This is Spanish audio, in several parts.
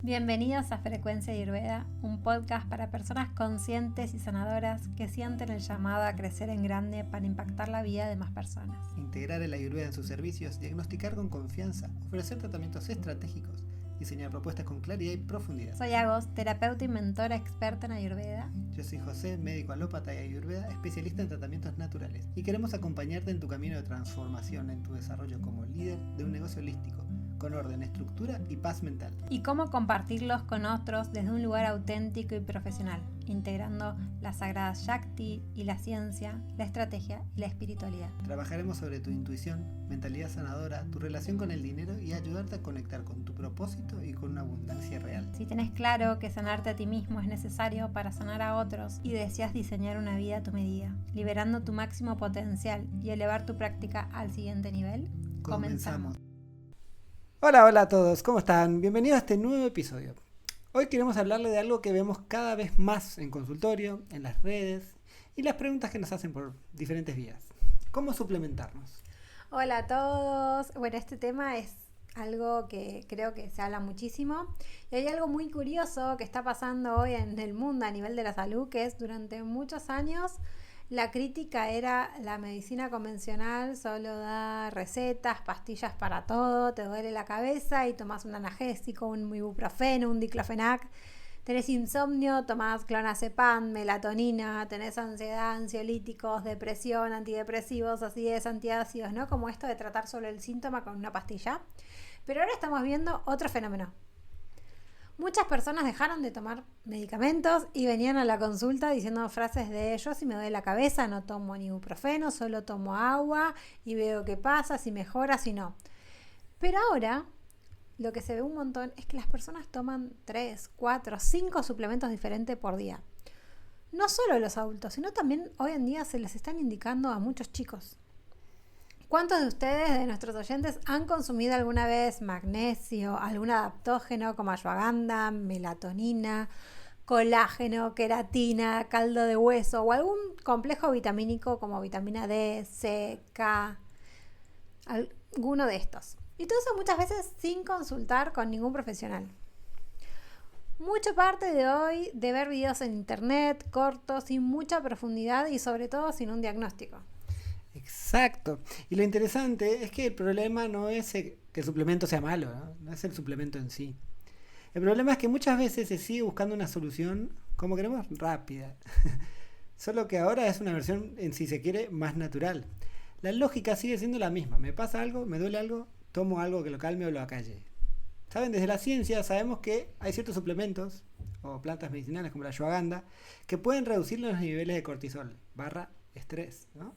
Bienvenidos a Frecuencia Ayurveda, un podcast para personas conscientes y sanadoras que sienten el llamado a crecer en grande para impactar la vida de más personas. Integrar el Ayurveda en sus servicios, diagnosticar con confianza, ofrecer tratamientos estratégicos, diseñar propuestas con claridad y profundidad. Soy Agos, terapeuta y mentora experta en Ayurveda. Yo soy José, médico alópata y Ayurveda, especialista en tratamientos naturales. Y queremos acompañarte en tu camino de transformación, en tu desarrollo como líder de un negocio holístico, con orden, estructura y paz mental. Y cómo compartirlos con otros desde un lugar auténtico y profesional, integrando las sagradas Shakti y la ciencia, la estrategia y la espiritualidad. Trabajaremos sobre tu intuición, mentalidad sanadora, tu relación con el dinero y ayudarte a conectar con tu propósito y con una abundancia real. Si tenés claro que sanarte a ti mismo es necesario para sanar a otros y deseas diseñar una vida a tu medida, liberando tu máximo potencial y elevar tu práctica al siguiente nivel, comenzamos. Hola a todos, ¿cómo están? Bienvenidos a este nuevo episodio. Hoy queremos hablarle de algo que vemos cada vez más en consultorio, en las redes y las preguntas que nos hacen por diferentes vías. ¿Cómo suplementarnos? Hola a todos. Bueno, este tema es algo que creo que se habla muchísimo y hay algo muy curioso que está pasando hoy en el mundo a nivel de la salud, que es durante muchos años la crítica era la medicina convencional, solo da recetas, pastillas para todo, te duele la cabeza y tomás un analgésico, un ibuprofeno, un diclofenac. Tenés insomnio, tomás clonazepam, melatonina, tenés ansiedad, ansiolíticos, depresión, antidepresivos, acidez, antiácidos, ¿no? Como esto de tratar solo el síntoma con una pastilla. Pero ahora estamos viendo otro fenómeno. Muchas personas dejaron de tomar medicamentos y venían a la consulta diciendo frases de yo si me duele la cabeza no tomo ni ibuprofeno, solo tomo agua y veo qué pasa, si mejora, si no. Pero ahora lo que se ve un montón es que las personas toman 3, 4, 5 suplementos diferentes por día. No solo los adultos, sino también hoy en día se les están indicando a muchos chicos. ¿Cuántos de ustedes, de nuestros oyentes, han consumido alguna vez magnesio, algún adaptógeno como ashwagandha, melatonina, colágeno, queratina, caldo de hueso o algún complejo vitamínico como vitamina D, C, K, alguno de estos? Y todo eso muchas veces sin consultar con ningún profesional. Mucha parte de hoy de ver videos en internet, cortos, sin mucha profundidad y sobre todo sin un diagnóstico. Exacto. Y lo interesante es que el problema no es que el suplemento sea malo, ¿no? No es el suplemento en sí. El problema es que muchas veces se sigue buscando una solución, como queremos, rápida. Solo que ahora es una versión, si se quiere, más natural. La lógica sigue siendo la misma. Me pasa algo, me duele algo, tomo algo que lo calme o lo acalle. ¿Saben? Desde la ciencia sabemos que hay ciertos suplementos o plantas medicinales como la ashwagandha que pueden reducir los niveles de cortisol / estrés, ¿no?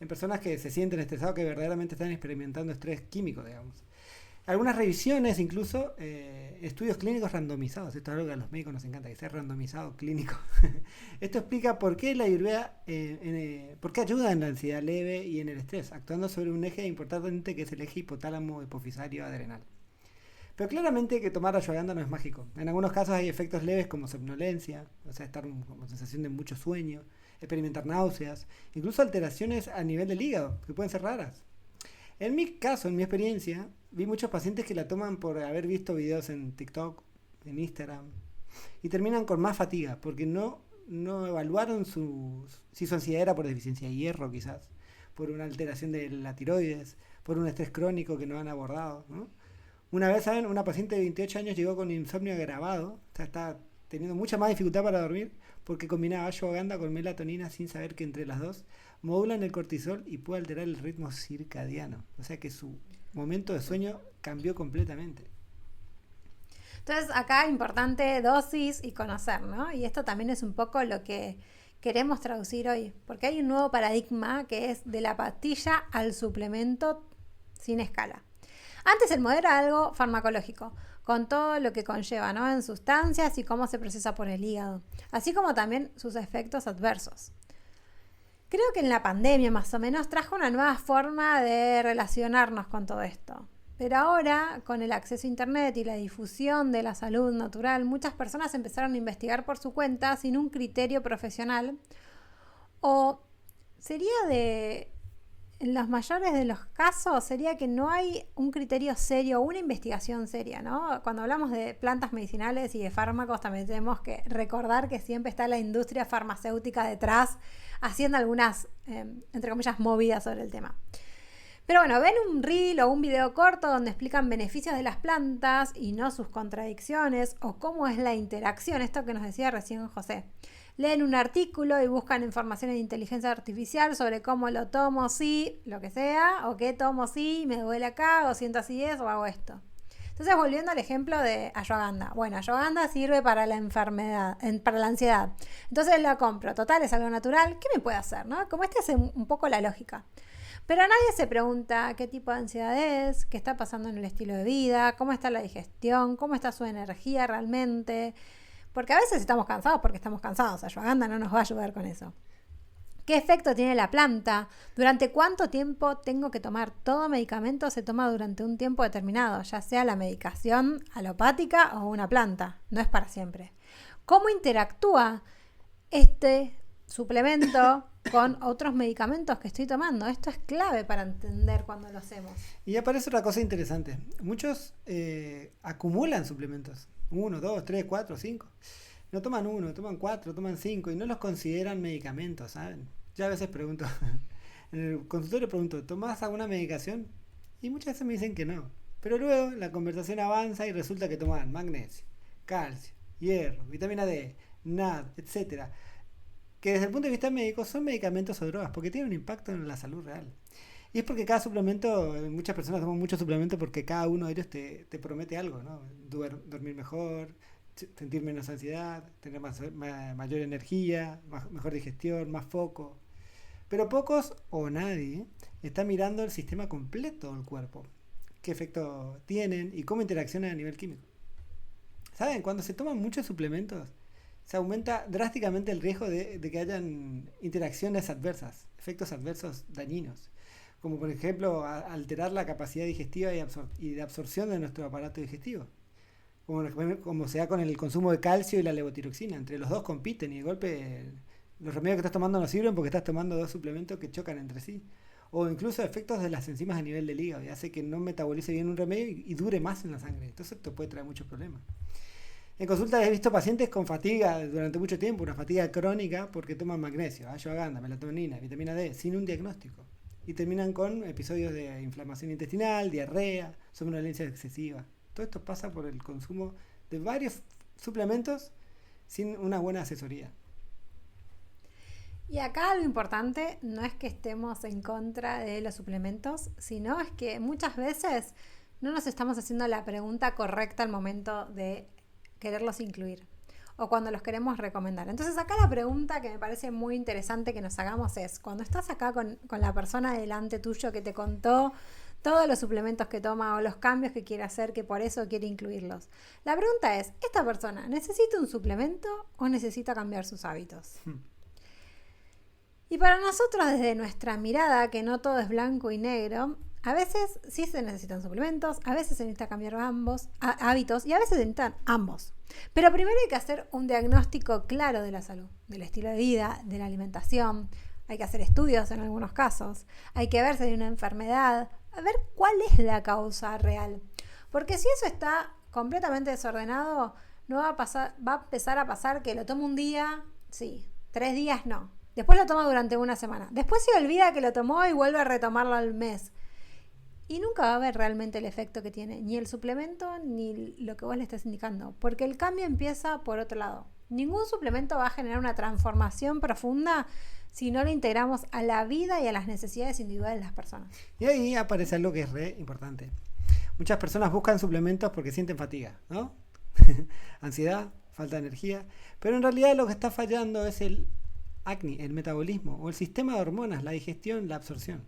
En personas que se sienten estresados, que verdaderamente están experimentando estrés químico, digamos. Algunas revisiones, incluso estudios clínicos randomizados. Esto es algo que a los médicos nos encanta, que sea randomizado clínico. Esto explica por qué la Ayurveda, por qué ayuda en la ansiedad leve y en el estrés, actuando sobre un eje importante que es el eje hipotálamo hipofisario adrenal. Pero claramente que tomar ashwagandha no es mágico. En algunos casos hay efectos leves como somnolencia, o sea, estar con sensación de mucho sueño, experimentar náuseas, incluso alteraciones a nivel del hígado, que pueden ser raras. En mi caso, en mi experiencia, vi muchos pacientes que la toman por haber visto videos en TikTok, en Instagram, y terminan con más fatiga, porque no evaluaron si su ansiedad era por deficiencia de hierro, quizás, por una alteración de la tiroides, por un estrés crónico que no han abordado, ¿no? Una vez, ¿saben? Una paciente de 28 años llegó con insomnio agravado, o sea, está teniendo mucha más dificultad para dormir, porque combinaba ashwagandha con melatonina sin saber que entre las dos modulan el cortisol y puede alterar el ritmo circadiano. O sea que su momento de sueño cambió completamente. Entonces acá importante dosis y conocer, ¿no? Y esto también es un poco lo que queremos traducir hoy, porque hay un nuevo paradigma que es de la pastilla al suplemento sin escala. Antes el modelo era algo farmacológico, con todo lo que conlleva, ¿no? En sustancias y cómo se procesa por el hígado, así como también sus efectos adversos. Creo que en la pandemia más o menos trajo una nueva forma de relacionarnos con todo esto. Pero ahora, con el acceso a internet y la difusión de la salud natural, muchas personas empezaron a investigar por su cuenta sin un criterio profesional. O sería de en los mayores de los casos sería que no hay un criterio serio, una investigación seria, ¿no? Cuando hablamos de plantas medicinales y de fármacos también tenemos que recordar que siempre está la industria farmacéutica detrás haciendo algunas, entre comillas, movidas sobre el tema. Pero bueno, ven un reel o un video corto donde explican beneficios de las plantas y no sus contradicciones o cómo es la interacción, esto que nos decía recién José. Leen un artículo y buscan información en inteligencia artificial sobre cómo lo tomo si, lo que sea, o qué tomo si me duele acá, o siento así o hago esto. Entonces, volviendo al ejemplo de ashwagandha. Bueno, ashwagandha sirve para la enfermedad, para la ansiedad. Entonces la compro. Total, es algo natural. ¿Qué me puede hacer, no? Como hace un poco la lógica. Pero nadie se pregunta qué tipo de ansiedad es, qué está pasando en el estilo de vida, cómo está la digestión, cómo está su energía realmente. Porque a veces estamos cansados porque estamos cansados. Ashwagandha no nos va a ayudar con eso. ¿Qué efecto tiene la planta? ¿Durante cuánto tiempo tengo que tomar? Todo medicamento se toma durante un tiempo determinado, ya sea la medicación alopática o una planta. No es para siempre. ¿Cómo interactúa este suplemento con otros medicamentos que estoy tomando? Esto es clave para entender cuando lo hacemos. Y aparece otra cosa interesante. Muchos acumulan suplementos. 1, 2, 3, 4, 5. No toman 1, toman 4, toman 5 y no los consideran medicamentos, ¿saben? Yo a veces pregunto, en el consultorio pregunto, ¿tomás alguna medicación? Y muchas veces me dicen que no. Pero luego la conversación avanza y resulta que toman magnesio, calcio, hierro, vitamina D, NAD, etcétera, que desde el punto de vista médico son medicamentos o drogas porque tienen un impacto en la salud real. Y es porque cada suplemento, muchas personas toman muchos suplementos porque cada uno de ellos te promete algo, ¿no? Dormir mejor, sentir menos ansiedad, tener mayor energía, mejor digestión, más foco. Pero pocos o nadie está mirando el sistema completo del cuerpo, qué efecto tienen y cómo interaccionan a nivel químico. ¿Saben? Cuando se toman muchos suplementos, se aumenta drásticamente el riesgo de que hayan interacciones adversas, efectos adversos dañinos, como por ejemplo alterar la capacidad digestiva y de absorción de nuestro aparato digestivo, como se da con el consumo de calcio y la levotiroxina. Entre los dos compiten y de golpe los remedios que estás tomando no sirven porque estás tomando dos suplementos que chocan entre sí. O incluso efectos de las enzimas a nivel del hígado y hace que no metabolice bien un remedio y dure más en la sangre. Entonces esto puede traer muchos problemas. En consulta he visto pacientes con fatiga durante mucho tiempo, una fatiga crónica porque toman magnesio, ashwagandha, melatonina, vitamina D, sin un diagnóstico. Y terminan con episodios de inflamación intestinal, diarrea, somnolencia excesiva. Todo esto pasa por el consumo de varios suplementos sin una buena asesoría. Y acá lo importante no es que estemos en contra de los suplementos, sino es que muchas veces no nos estamos haciendo la pregunta correcta al momento de quererlos incluir o cuando los queremos recomendar. Entonces acá la pregunta que me parece muy interesante que nos hagamos es, cuando estás acá con la persona delante tuyo que te contó todos los suplementos que toma o los cambios que quiere hacer, que por eso quiere incluirlos, la pregunta es, ¿esta persona necesita un suplemento o necesita cambiar sus hábitos? Y para nosotros, desde nuestra mirada, que no todo es blanco y negro, a veces sí se necesitan suplementos, a veces se necesita cambiar ambos hábitos y a veces se necesitan ambos. Pero primero hay que hacer un diagnóstico claro de la salud, del estilo de vida, de la alimentación. Hay que hacer estudios en algunos casos. Hay que ver si hay una enfermedad, a ver cuál es la causa real. Porque si eso está completamente desordenado, no va a empezar a pasar que lo toma un día, sí, 3 días no. Después lo toma durante una semana. Después se olvida que lo tomó y vuelve a retomarlo al mes. Y nunca va a ver realmente el efecto que tiene, ni el suplemento, ni lo que vos le estés indicando. Porque el cambio empieza por otro lado. Ningún suplemento va a generar una transformación profunda si no lo integramos a la vida y a las necesidades individuales de las personas. Y ahí aparece algo que es re importante. Muchas personas buscan suplementos porque sienten fatiga, ¿no? Ansiedad, falta de energía. Pero en realidad lo que está fallando es el acné, el metabolismo o el sistema de hormonas, la digestión, la absorción.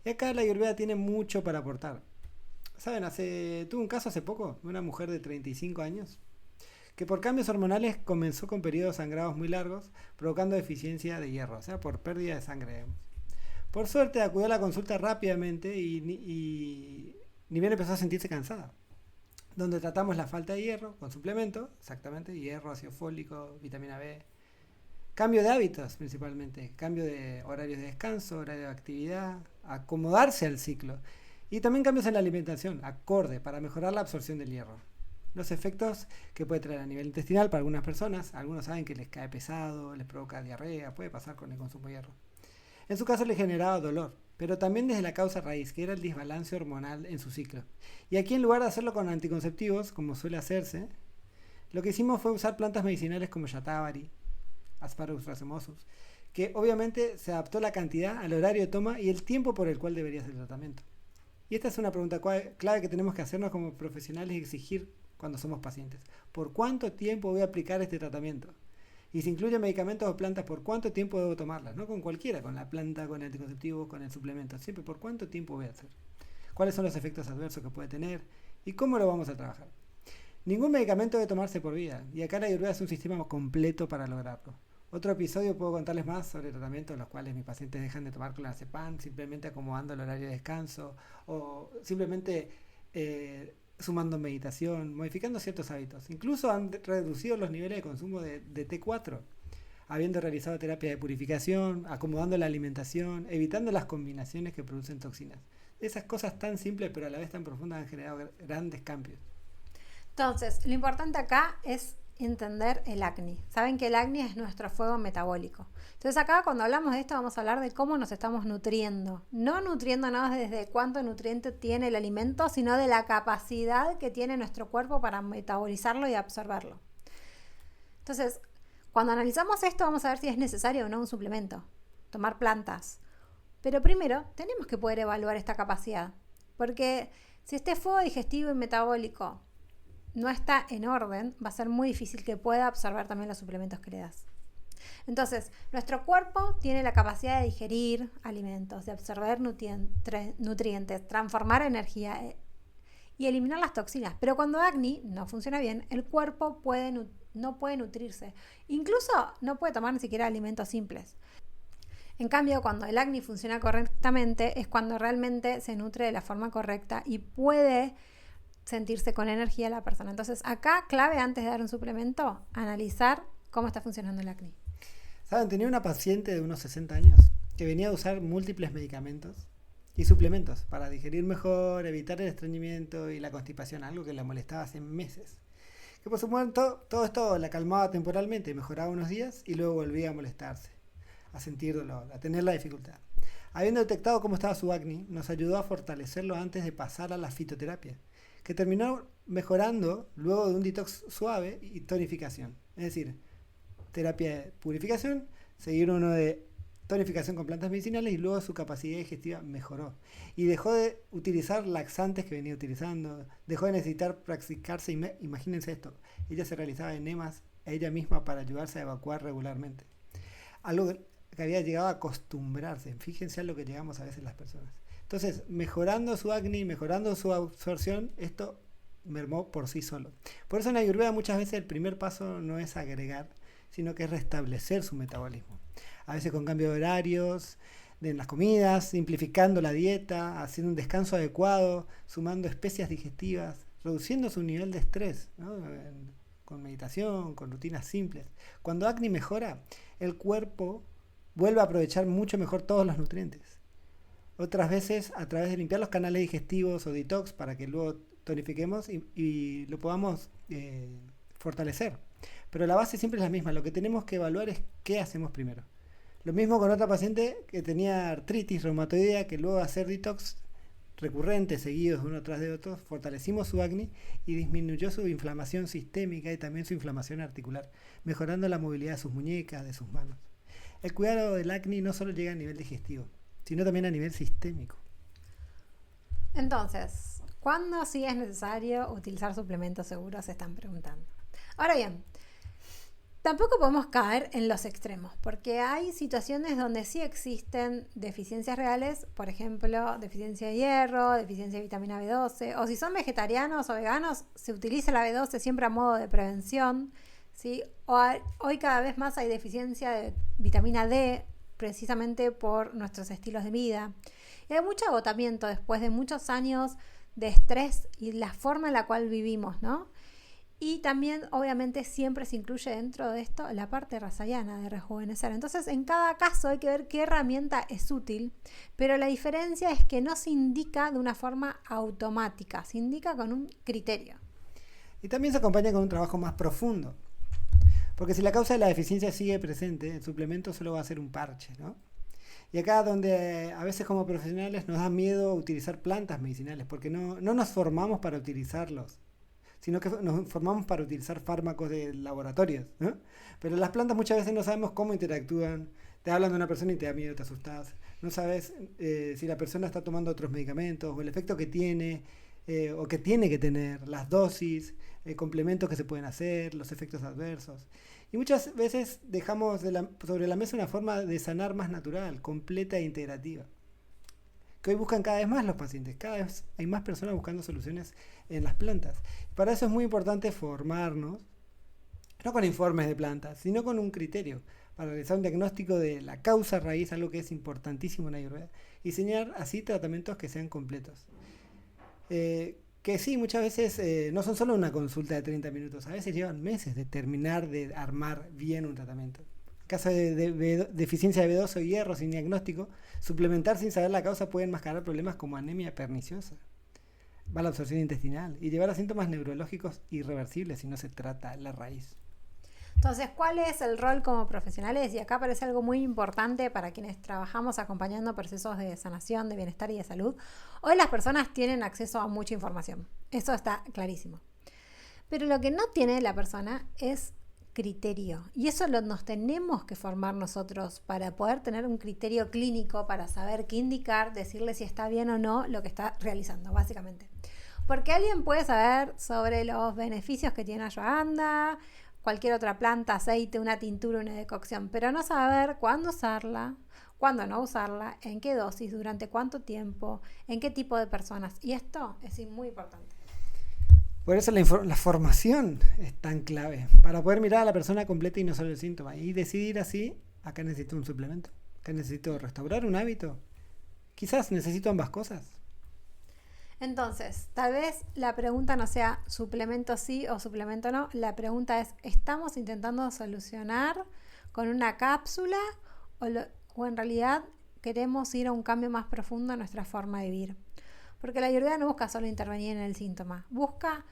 Y acá la Ayurveda tiene mucho para aportar. ¿Saben? Tuve un caso hace poco de una mujer de 35 años que por cambios hormonales comenzó con periodos sangrados muy largos, provocando deficiencia de hierro, o sea, por pérdida de sangre, digamos. Por suerte acudió a la consulta rápidamente y ni bien empezó a sentirse cansada, donde tratamos la falta de hierro con suplemento, exactamente, hierro, ácido fólico, vitamina B, Cambio de hábitos principalmente, cambio de horarios de descanso, horario de actividad, acomodarse al ciclo. Y también cambios en la alimentación, acorde, para mejorar la absorción del hierro. Los efectos que puede traer a nivel intestinal para algunas personas, algunos saben que les cae pesado, les provoca diarrea, puede pasar con el consumo de hierro. En su caso le generaba dolor, pero también desde la causa raíz, que era el desbalance hormonal en su ciclo. Y aquí en lugar de hacerlo con anticonceptivos, como suele hacerse, lo que hicimos fue usar plantas medicinales como Shatavari, Asparagus racemosus, que obviamente se adaptó la cantidad al horario de toma y el tiempo por el cual debería ser el tratamiento. Y esta es una pregunta clave que tenemos que hacernos como profesionales y exigir cuando somos pacientes. ¿Por cuánto tiempo voy a aplicar este tratamiento? Y si incluye medicamentos o plantas, ¿por cuánto tiempo debo tomarlas? No con cualquiera, con la planta, con el anticonceptivo, con el suplemento. Siempre, ¿por cuánto tiempo voy a hacer? ¿Cuáles son los efectos adversos que puede tener? ¿Y cómo lo vamos a trabajar? Ningún medicamento debe tomarse por vida. Y acá la Ayurveda es un sistema completo para lograrlo. Otro episodio puedo contarles más sobre tratamientos en los cuales mis pacientes dejan de tomar clonazepam simplemente acomodando el horario de descanso o simplemente sumando meditación, modificando ciertos hábitos. Incluso han reducido los niveles de consumo de T4, habiendo realizado terapia de purificación, acomodando la alimentación, evitando las combinaciones que producen toxinas. Esas cosas tan simples pero a la vez tan profundas han generado grandes cambios. Entonces, lo importante acá es entender el acné. Saben que el acné es nuestro fuego metabólico. Entonces acá cuando hablamos de esto vamos a hablar de cómo nos estamos nutriendo. No nutriéndonos desde cuánto nutriente tiene el alimento, sino de la capacidad que tiene nuestro cuerpo para metabolizarlo y absorberlo. Entonces, cuando analizamos esto vamos a ver si es necesario o no un suplemento. Tomar plantas. Pero primero tenemos que poder evaluar esta capacidad. Porque si este fuego digestivo y metabólico no está en orden, va a ser muy difícil que pueda absorber también los suplementos que le das. Entonces, nuestro cuerpo tiene la capacidad de digerir alimentos, de absorber nutrientes, transformar energía y eliminar las toxinas. Pero cuando acné no funciona bien, el cuerpo no puede nutrirse. Incluso no puede tomar ni siquiera alimentos simples. En cambio, cuando el acné funciona correctamente, es cuando realmente se nutre de la forma correcta y puede sentirse con energía la persona. Entonces, acá, clave antes de dar un suplemento, analizar cómo está funcionando el acné. ¿Saben? Tenía una paciente de unos 60 años que venía a usar múltiples medicamentos y suplementos para digerir mejor, evitar el estreñimiento y la constipación, algo que la molestaba hace meses. Que por supuesto todo esto la calmaba temporalmente, mejoraba unos días y luego volvía a molestarse, a sentir dolor, a tener la dificultad. Habiendo detectado cómo estaba su acné, nos ayudó a fortalecerlo antes de pasar a la fitoterapia, que terminó mejorando luego de un detox suave y tonificación. Es decir, terapia de purificación, seguir uno de tonificación con plantas medicinales y luego su capacidad digestiva mejoró. Y dejó de utilizar laxantes que venía utilizando, dejó de necesitar practicarse, imagínense esto, ella se realizaba enemas a ella misma para ayudarse a evacuar regularmente. Algo que había llegado a acostumbrarse, fíjense a lo que llegamos a veces las personas. Entonces, mejorando su acné, mejorando su absorción, esto mermó por sí solo. Por eso en la Ayurveda muchas veces el primer paso no es agregar, sino que es restablecer su metabolismo. A veces con cambio de horarios, de las comidas, simplificando la dieta, haciendo un descanso adecuado, sumando especias digestivas, reduciendo su nivel de estrés, ¿no? Con meditación, con rutinas simples. Cuando acné mejora, el cuerpo vuelve a aprovechar mucho mejor todos los nutrientes. Otras veces a través de limpiar los canales digestivos o detox para que luego tonifiquemos y lo podamos fortalecer. Pero la base siempre es la misma. Lo que tenemos que evaluar es qué hacemos primero. Lo mismo con otra paciente que tenía artritis reumatoidea, que luego de hacer detox recurrentes, seguidos uno tras de otro, fortalecimos su acné y disminuyó su inflamación sistémica y también su inflamación articular, mejorando la movilidad de sus muñecas, de sus manos. El cuidado del acné no solo llega a nivel digestivo, sino también a nivel sistémico. Entonces, ¿cuándo sí es necesario utilizar suplementos seguros? Se están preguntando. Ahora bien, tampoco podemos caer en los extremos, porque hay situaciones donde sí existen deficiencias reales, por ejemplo, deficiencia de hierro, deficiencia de vitamina B12, o si son vegetarianos o veganos, se utiliza la B12 siempre a modo de prevención, ¿sí? Hoy cada vez más hay deficiencia de vitamina D, precisamente por nuestros estilos de vida. Y hay mucho agotamiento después de muchos años de estrés y la forma en la cual vivimos, ¿no? Y también, obviamente, siempre se incluye dentro de esto la parte rasayana de rejuvenecer. Entonces, en cada caso hay que ver qué herramienta es útil, pero la diferencia es que no se indica de una forma automática, se indica con un criterio. Y también se acompaña con un trabajo más profundo. Porque si la causa de la deficiencia sigue presente, el suplemento solo va a ser un parche, ¿no? Y acá donde a veces como profesionales nos da miedo utilizar plantas medicinales, porque no nos formamos para utilizarlos, sino que nos formamos para utilizar fármacos de laboratorios, ¿no? Pero las plantas muchas veces no sabemos cómo interactúan, te hablan de una persona y te da miedo, te asustas, no sabes si la persona está tomando otros medicamentos o el efecto que tiene o que tiene que tener, las dosis, complementos que se pueden hacer, los efectos adversos. Y muchas veces dejamos sobre la mesa una forma de sanar más natural, completa e integrativa, que hoy buscan cada vez más los pacientes. Cada vez hay más personas buscando soluciones en las plantas. Para eso es muy importante formarnos, no con informes de plantas, sino con un criterio, para realizar un diagnóstico de la causa raíz, algo que es importantísimo en Ayurveda, y diseñar así tratamientos que sean completos. Que sí, muchas veces no son solo una consulta de 30 minutos, a veces llevan meses de terminar de armar bien un tratamiento. En caso de deficiencia de B12 o hierro sin diagnóstico, suplementar sin saber la causa puede enmascarar problemas como anemia perniciosa, mala absorción intestinal y llevar a síntomas neurológicos irreversibles si no se trata la raíz. Entonces, ¿cuál es el rol como profesionales? Y acá aparece algo muy importante para quienes trabajamos acompañando procesos de sanación, de bienestar y de salud. Hoy las personas tienen acceso a mucha información. Eso está clarísimo. Pero lo que no tiene la persona es criterio. Y eso nos tenemos que formar nosotros para poder tener un criterio clínico, para saber qué indicar, decirle si está bien o no lo que está realizando, básicamente. Porque alguien puede saber sobre los beneficios que tiene ashwagandha, cualquier otra planta, aceite, una tintura, una decocción, pero no saber cuándo usarla, cuándo no usarla, en qué dosis, durante cuánto tiempo, en qué tipo de personas. Y esto es muy importante. Por eso la formación es tan clave, para poder mirar a la persona completa y no solo el síntoma, y decidir así, acá necesito un suplemento, acá necesito restaurar un hábito, quizás necesito ambas cosas. Entonces, tal vez la pregunta no sea suplemento sí o suplemento no. La pregunta es, ¿estamos intentando solucionar con una cápsula o en realidad queremos ir a un cambio más profundo en nuestra forma de vivir? Porque la Ayurveda no busca solo intervenir en el síntoma, busca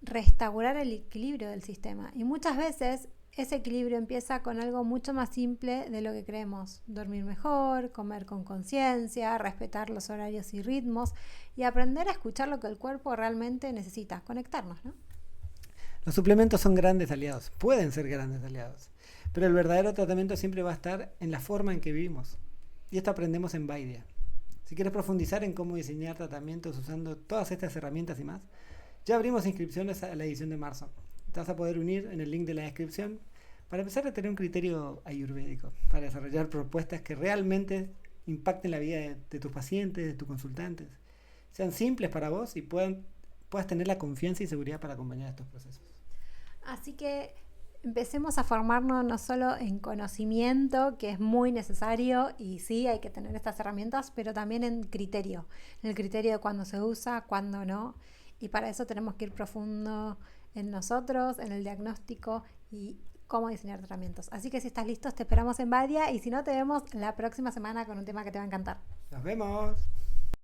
restaurar el equilibrio del sistema. Y muchas veces ese equilibrio empieza con algo mucho más simple de lo que creemos. Dormir mejor, comer con conciencia, respetar los horarios y ritmos y aprender a escuchar lo que el cuerpo realmente necesita, conectarnos, ¿no? Los suplementos son grandes aliados, pueden ser grandes aliados, pero el verdadero tratamiento siempre va a estar en la forma en que vivimos. Y esto aprendemos en Vaidya. Si quieres profundizar en cómo diseñar tratamientos usando todas estas herramientas y más, ya abrimos inscripciones a la edición de marzo. Te vas a poder unir en el link de la descripción para empezar a tener un criterio ayurvédico, para desarrollar propuestas que realmente impacten la vida de tus pacientes, de tus consultantes, sean simples para vos y puedas tener la confianza y seguridad para acompañar estos procesos. Así que empecemos a formarnos no solo en conocimiento, que es muy necesario y sí, hay que tener estas herramientas, pero también en el criterio de cuándo se usa, cuándo no. Y para eso tenemos que ir profundo en nosotros, en el diagnóstico y cómo diseñar tratamientos. Así que si estás listo, te esperamos en Vaidya y si no, te vemos la próxima semana con un tema que te va a encantar. ¡Nos vemos!